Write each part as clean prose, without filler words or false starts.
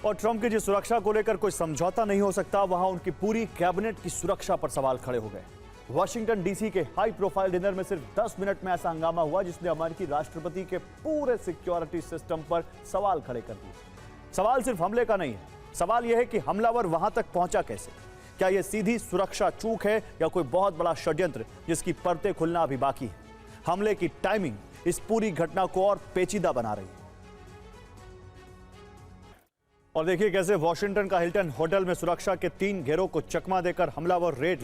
और ट्रंप की जिस सुरक्षा को लेकर कोई समझौता नहीं हो सकता, वहां उनकी पूरी कैबिनेट की सुरक्षा पर सवाल खड़े हो गए। वॉशिंगटन डीसी के हाई प्रोफाइल डिनर में सिर्फ 10 मिनट में ऐसा हंगामा हुआ जिसने अमेरिकी राष्ट्रपति के पूरे सिक्योरिटी सिस्टम पर सवाल खड़े कर दिए। सवाल सिर्फ हमले का नहीं है, सवाल यह है कि हमलावर वहां तक पहुंचा कैसे। क्या यह सीधी सुरक्षा चूक है या कोई बहुत बड़ा षड्यंत्र जिसकी परतें खुलना अभी बाकी है। हमले की टाइमिंग इस पूरी घटना को और पेचीदा बना रही है। और देखिए कैसे वॉशिंगटन का हिल्टन होटल में सुरक्षा के 3 घेरों को चकमा देकर हमलावर रेड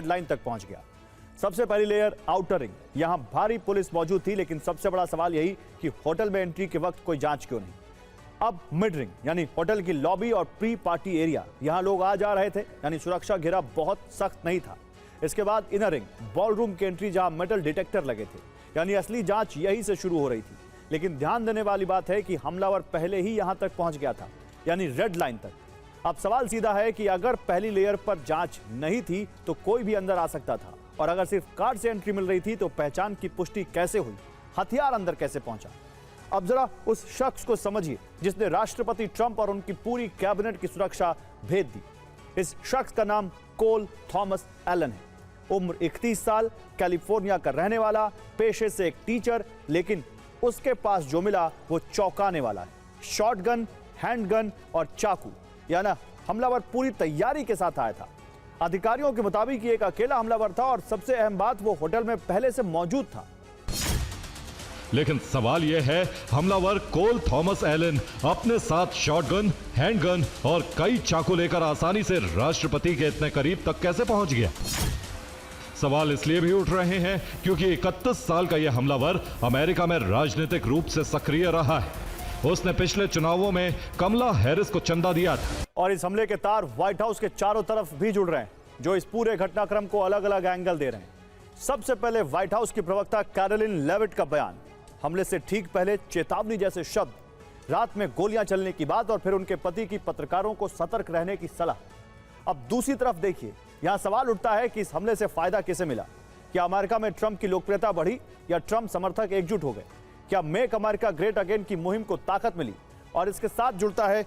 लाइन तक पहुंच गया। सबसे पहली लेयर आउटर रिंग, यहां भारी पुलिस मौजूद थी, लेकिन सबसे बड़ा सवाल यही कि होटल में एंट्री के वक्त कोई जांच क्यों नहीं। अब मिड रिंग यानी होटल की लॉबी और प्री पार्टी एरिया, यहां लोग आ जा रहे थे, यानी सुरक्षा घेरा बहुत सख्त नहीं था। इसके बाद इनर रिंग, बॉल रूम की एंट्री जहां मेटल डिटेक्टर लगे थे, यानी असली जांच यहीं से शुरू हो रही थी। लेकिन ध्यान देने वाली बात है कि हमलावर पहले ही यहां तक पहुंच गया था, यानी रेड लाइन तक। अब सवाल सीधा है कि अगर पहली लेयर पर जांच नहीं थी तो कोई भी अंदर आ सकता था, और अगर सिर्फ कार्ड से एंट्री मिल रही थी तो पहचान की पुष्टि कैसे हुई, हथियार अंदर कैसे पहुंचा। अब जरा उस शख्स को समझिए जिसने राष्ट्रपति ट्रंप और उनकी पूरी कैबिनेट की सुरक्षा भेद दी। इस शख्स का नाम कोल थॉमस एलन है। उम्र 31 साल, कैलिफोर्निया का रहने वाला, पेशे से एक टीचर, लेकिन उसके पास जो मिला वो चौंकाने वाला है। शॉटगन, हैंडगन और चाकू, यानी हमलावर पूरी तैयारी के साथ आया था। अधिकारियों के मुताबिक ये एक अकेला हमलावर था और सबसे अहम बात, वो होटल में पहले से मौजूद था। लेकिन सवाल यह है, हमलावर कोल थॉमस एलन अपने साथ शॉटगन, हैंडगन और कई चाकू लेकर आसानी से राष्ट्रपति के इतने करीब तक कैसे पहुंच गया। सवाल इसलिए भी उठ रहे हैं क्योंकि 31 साल का यह हमलावर अमेरिका में राजनीतिक रूप से सक्रिय रहा है। उसने पिछले चुनावों में कमला हैरिस को चंदा दिया था। और इस हमले के तार व्हाइट हाउस के चारों तरफ भी जुड़ रहे हैं, जो इस पूरे घटनाक्रम को अलग अलग एंगल दे रहे हैं। सबसे पहले व्हाइट हाउस की प्रवक्ता कैरोलिन लेविट का बयान, हमले से ठीक पहले चेतावनी जैसे शब्द, रात में गोलियां चलने की बात और फिर उनके पति की पत्रकारों को सतर्क रहने की सलाह। अब दूसरी तरफ देखिए, यहां सवाल उठता है कि इस हमले से फायदा किसे मिला। क्या अमेरिका में ट्रंप की लोकप्रियता बढ़ी या ट्रंप समर्थक एकजुट हो गए? क्या मेक अमेरिका ग्रेट अगेन की मुहिम को ताकत मिली? और इसके साथ जुड़ता है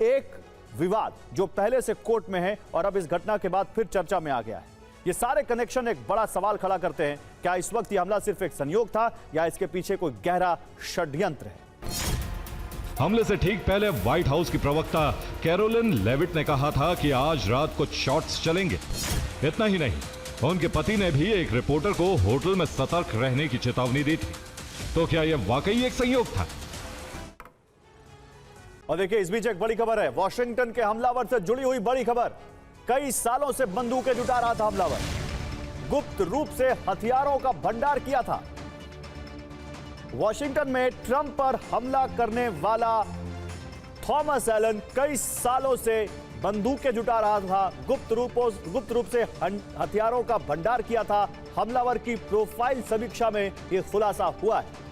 एक विवाद जो पहले से कोर्ट में है और अब इस घटना के बाद फिर चर्चा में आ गया है। ये सारे कनेक्शन एक बड़ा सवाल खड़ा करते हैं, क्या इस वक्त ये हमला सिर्फ एक संयोग था या इसके पीछे कोई गहरा षड्यंत्र है। हमले से ठीक पहले व्हाइट हाउस की प्रवक्ता कैरोलिन लेविट ने कहा था कि आज रात कुछ शॉट्स चलेंगे। इतना ही नहीं, उनके पति ने भी एक रिपोर्टर को होटल में सतर्क रहने की चेतावनी दी थी। तो क्या यह वाकई एक संयोग था? और देखिए इस बीच एक बड़ी खबर है, वॉशिंगटन के हमलावर से जुड़ी हुई बड़ी खबर। कई सालों से बंदूकें जुटा रहा था हमलावर, गुप्त रूप से हथियारों का भंडार किया था। वॉशिंगटन में ट्रंप पर हमला करने वाला थॉमस एलन कई सालों से बंदूकें जुटा रहा था, गुप्त रूप से हथियारों का भंडार किया था। हमलावर की प्रोफाइल समीक्षा में यह खुलासा हुआ है।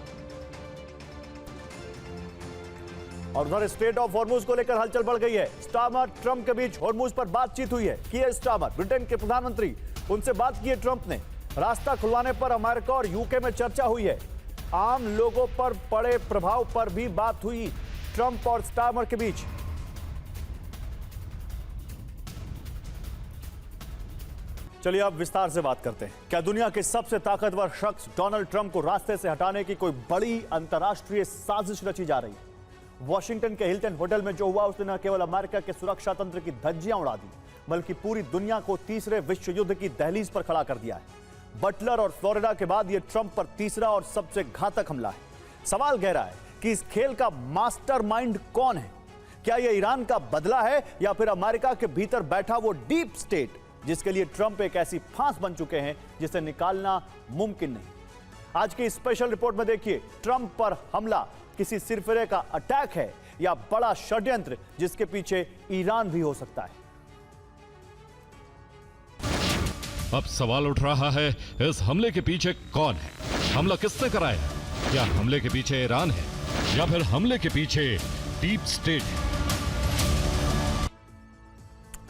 और उधर स्ट्रेट ऑफ हॉर्मुज को लेकर हलचल बढ़ गई है। स्टारमर ट्रंप के बीच हॉर्मुज पर बातचीत हुई है। की है स्टारमर, ब्रिटेन के प्रधानमंत्री, उनसे बात की है ट्रंप ने। रास्ता खुलवाने पर अमेरिका और यूके में चर्चा हुई है। आम लोगों पर पड़े प्रभाव पर भी बात हुई ट्रंप और स्टारमर के बीच। चलिए अब विस्तार से बात करते हैं। क्या दुनिया के सबसे ताकतवर शख्स डोनाल्ड ट्रंप को रास्ते से हटाने की कोई बड़ी अंतर्राष्ट्रीय साजिश रची जा रही है? वॉशिंगटन के हिल्टन होटल में जो हुआ उसने न केवल अमेरिका के सुरक्षा तंत्र की धज्जियां उड़ा दी, बल्कि पूरी दुनिया को तीसरे विश्व युद्ध की दहलीज पर खड़ा कर दिया है। बटलर और फ्लोरिडा के बाद यह ट्रंप पर तीसरा और सबसे घातक हमला है। सवाल गहरा है कि इस खेल का मास्टरमाइंड कौन है? क्या यह ईरान का बदला है या फिर अमेरिका के भीतर बैठा वो डीप स्टेट जिसके लिए ट्रंप एक ऐसी फांस बन चुके हैं जिसे निकालना मुमकिन नहीं। आज की स्पेशल रिपोर्ट में देखिए, ट्रंप पर हमला किसी सिरफिरे का अटैक है या बड़ा षड्यंत्र जिसके पीछे ईरान भी हो सकता है। अब सवाल उठ रहा है, इस हमले के पीछे कौन है? हमला किसने कराया? क्या हमले के पीछे ईरान है या फिर हमले के पीछे डीप स्टेट है?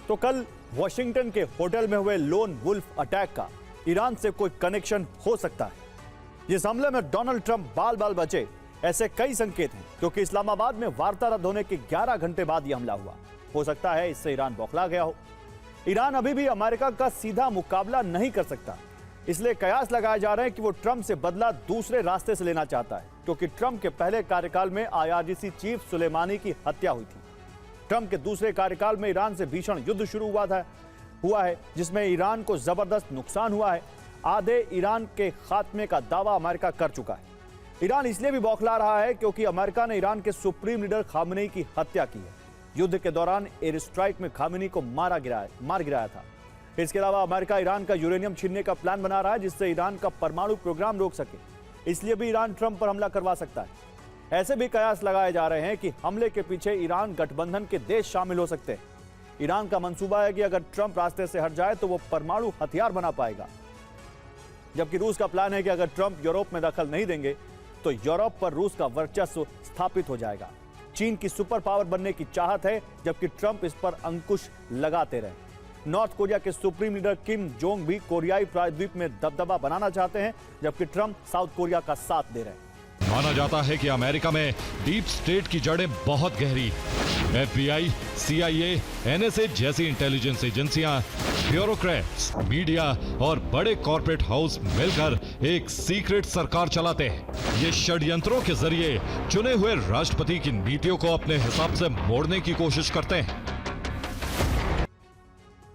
तो कल वॉशिंगटन के होटल में हुए लोन वुल्फ अटैक का ईरान से कोई कनेक्शन हो सकता है। इस हमले में डोनाल्ड ट्रंप बाल बाल बचे, ऐसे कई संकेत हैं, क्योंकि इस्लामाबाद में वार्ता रद्द होने के 11 घंटे बाद यह हमला हुआ। हो सकता है इससे ईरान बौखला गया हो। ईरान अभी भी अमेरिका का सीधा मुकाबला नहीं कर सकता, इसलिए कयास लगाए जा रहे हैं कि वो ट्रंप से बदला दूसरे रास्ते से लेना चाहता है, क्योंकि ट्रंप के पहले कार्यकाल में IRGC चीफ सुलेमानी की हत्या हुई थी। ट्रंप के दूसरे कार्यकाल में ईरान से भीषण युद्ध शुरू हुआ है, जिसमें ईरान को जबरदस्त नुकसान हुआ है। आधे ईरान के खात्मे का दावा अमेरिका कर चुका है। ईरान इसलिए भी बौखला रहा है क्योंकि अमेरिका ने ईरान के सुप्रीम लीडर खामेनी की हत्या की है। युद्ध के दौरान एयर स्ट्राइक में खामेनी को मार गिराया था। इसके अलावा अमेरिका ईरान का यूरेनियम छीनने का प्लान बना रहा है, जिससे ईरान का परमाणु प्रोग्राम रोक सके। इसलिए भी ईरान ट्रंप पर हमला करवा सकता है। ऐसे भी कयास लगाए जा रहे हैं कि हमले के पीछे ईरान गठबंधन के देश शामिल हो सकते हैं। ईरान का मंसूबा है कि अगर ट्रंप रास्ते से हट जाए तो वो परमाणु हथियार बना पाएगा, जबकि रूस का प्लान है कि अगर ट्रंप यूरोप में दखल नहीं देंगे तो यूरोप पर रूस का वर्चस्व स्थापित हो जाएगा। चीन की सुपर पावर बनने की चाहत है, जबकि ट्रंप इस पर अंकुश लगाते रहे। नॉर्थ कोरिया के सुप्रीम लीडर किम जोंग भी कोरियाई प्रायद्वीप में दबदबा बनाना चाहते हैं, जबकि ट्रंप साउथ कोरिया का साथ दे रहे हैं। माना जाता है कि अमेरिका में डीप स्टेट की जड़ें बहुत गहरी। FBI, CIA, NSA जैसी इंटेलिजेंस एजेंसियां, ब्यूरोक्रेट्स, मीडिया और बड़े कॉर्पोरेट हाउस मिलकर एक सीक्रेट सरकार चलाते हैं। ये षड्यंत्रों के जरिए चुने हुए राष्ट्रपति की नीतियों को अपने हिसाब से मोड़ने की कोशिश करते हैं।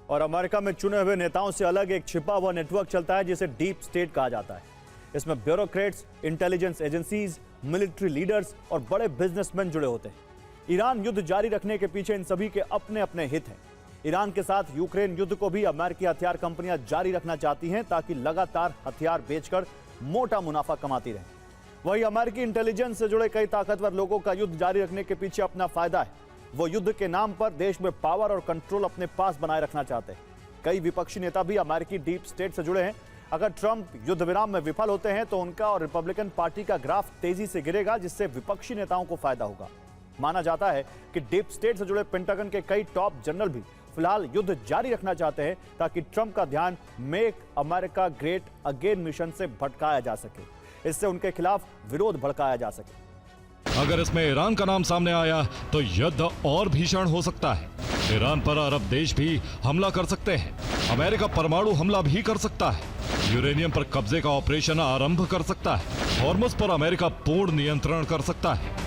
और अमेरिका में चुने हुए नेताओं से अलग एक छिपा हुआ नेटवर्क चलता है, जिसे डीप स्टेट कहा जाता है। इसमें bureaucrats, intelligence agencies, military leaders और बड़े बिजनेसमैन जुड़े होते हैं। ईरान युद्ध जारी रखने के पीछे इन सभी के अपने अपने हित हैं। ईरान के साथ यूक्रेन युद्ध को भी अमेरिकी हथियार कंपनियां जारी रखना चाहती हैं, ताकि लगातार हथियार बेचकर मोटा मुनाफा कमाती रहें। वहीं अमेरिकी इंटेलिजेंस से जुड़े कई ताकतवर लोगों का युद्ध जारी रखने के पीछे अपना फायदा है। वो युद्ध के नाम पर देश में पावर और कंट्रोल अपने पास बनाए रखना चाहते हैं। कई विपक्षी नेता भी अमेरिकी डीप स्टेट से जुड़े हैं। अगर ट्रंप युद्ध विराम में विफल होते हैं तो उनका और रिपब्लिकन पार्टी का ग्राफ तेजी से गिरेगा, जिससे विपक्षी नेताओं को फायदा होगा। माना जाता है कि डीप स्टेट से जुड़े पेंटागन के कई टॉप जनरल भी फिलहाल युद्ध जारी रखना चाहते हैं, ताकि ट्रंप का ध्यान make America great again mission से भटकाया जा सके। इससे उनके खिलाफ विरोध भड़काया जा सके। अगर इसमें ईरान का नाम सामने आया तो युद्ध और भीषण हो सकता है। ईरान पर अरब देश भी हमला कर सकते हैं। अमेरिका परमाणु हमला भी कर सकता है। यूरेनियम पर कब्जे का ऑपरेशन आरंभ कर सकता है। हॉर्मुज पर अमेरिका पूर्ण नियंत्रण कर सकता है।